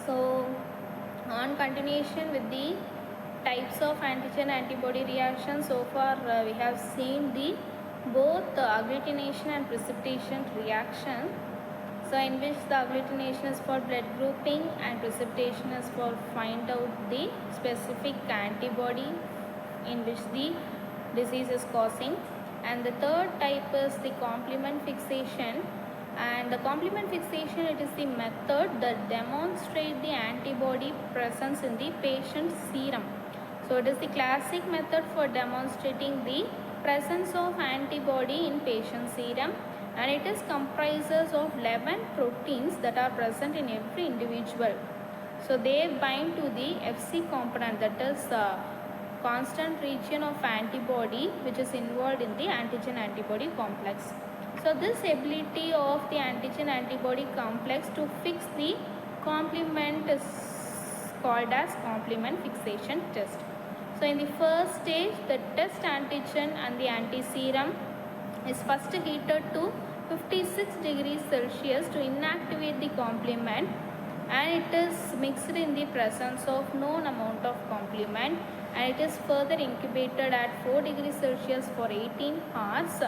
So on continuation with the types of antigen antibody reaction, so far we have seen the both agglutination and precipitation reaction. So in which the agglutination is for blood grouping and precipitation is for find out the specific antibody in which the disease is causing. And the third type is the complement fixation. And the complement fixation, it is the method that demonstrates the antibody presence in the patient's serum. So it is the classic method for demonstrating the presence of antibody in patient serum, and it is comprises of 11 proteins that are present in every individual. So they bind to the Fc component, that is constant region of antibody which is involved in the antigen antibody complex. So this ability of the antigen antibody complex to fix the complement is called as complement fixation test. So in the first stage, the test antigen and the anti-serum is first heated to 56 degrees Celsius to inactivate the complement, and it is mixed in the presence of known amount of complement, and it is further incubated at 4 degrees Celsius for 18 hours.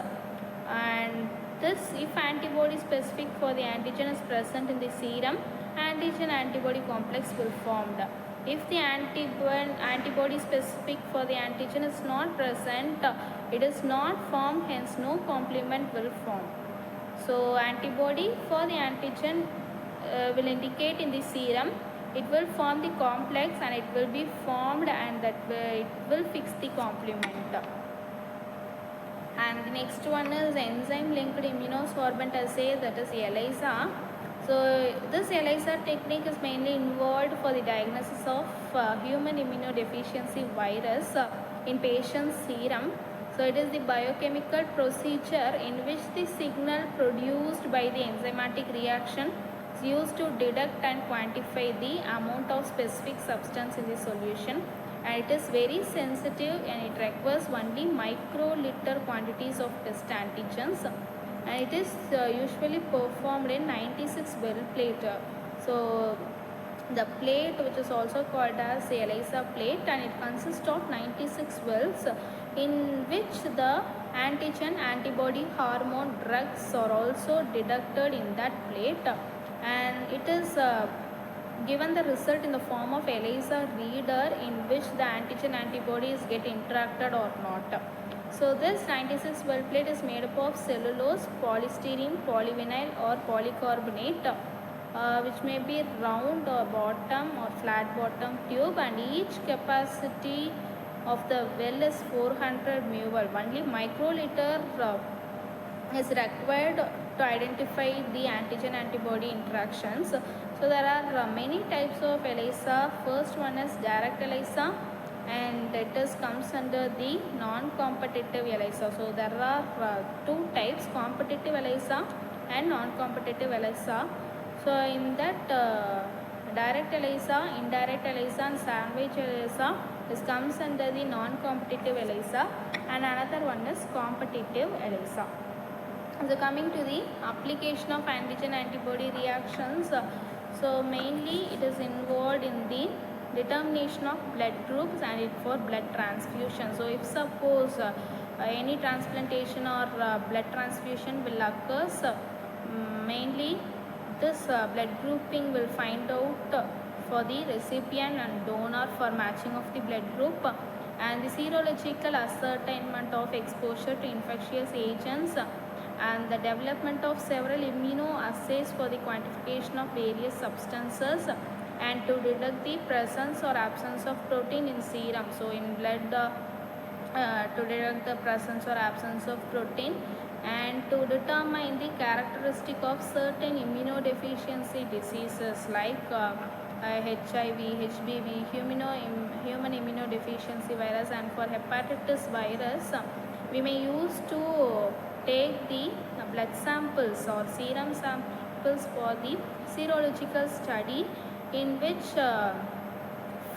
And this, if antibody specific for the antigen is present in the serum, antigen antibody complex will formed. If the antibody specific for the antigen is not present, it is not formed, hence no complement will form. So antibody for the antigen will indicate in the serum, it will form the complex and it will be formed, and that it will fix the complement. And the next one is enzyme linked immunosorbent assay, that is ELISA. So this ELISA technique is mainly involved for the diagnosis of human immunodeficiency virus in patient's serum. So it is the biochemical procedure in which the signal produced by the enzymatic reaction is used to detect and quantify the amount of specific substance in the solution, and it is very sensitive and it requires only microliter quantities of test antigens, and it is usually performed in 96 well plate. So the plate, which is also called as ELISA plate, and it consists of 96 wells in which the antigen antibody hormone drugs are also detected in that plate, and it is given the result in the form of ELISA reader in which the antigen antibodies get interacted or not. So this 96 well plate is made up of cellulose, polystyrene, polyvinyl or polycarbonate, which may be round or bottom or flat bottom tube, and each capacity of the well is 400 ml. Only microliter is required to identify the antigen antibody interactions. So there are many types of ELISA. First one is direct ELISA, and it comes under the non-competitive ELISA. So there are two types, competitive ELISA and non-competitive ELISA. So in that direct ELISA, indirect ELISA and sandwich ELISA, this comes under the non-competitive ELISA, and another one is competitive ELISA. So coming to the application of antigen antibody reactions, so mainly it is involved in the determination of blood groups and it for blood transfusion. So if suppose any transplantation or blood transfusion will occur, mainly this blood grouping will find out for the recipient and donor for matching of the blood group, and the serological ascertainment of exposure to infectious agents, and the development of several immunoassays for the quantification of various substances, and to detect the presence or absence of protein in serum. So in blood, to detect the presence or absence of protein, and to determine the characteristic of certain immunodeficiency diseases like HIV, HBV, human immunodeficiency virus, and for hepatitis virus, we may use to take the blood samples or serum samples for the serological study, in which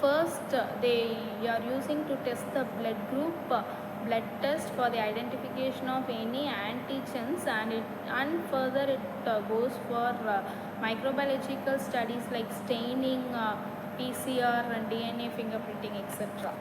first they are using to test the blood group blood test for the identification of any antigens, and further it goes for microbiological studies like staining, PCR and DNA fingerprinting, etc.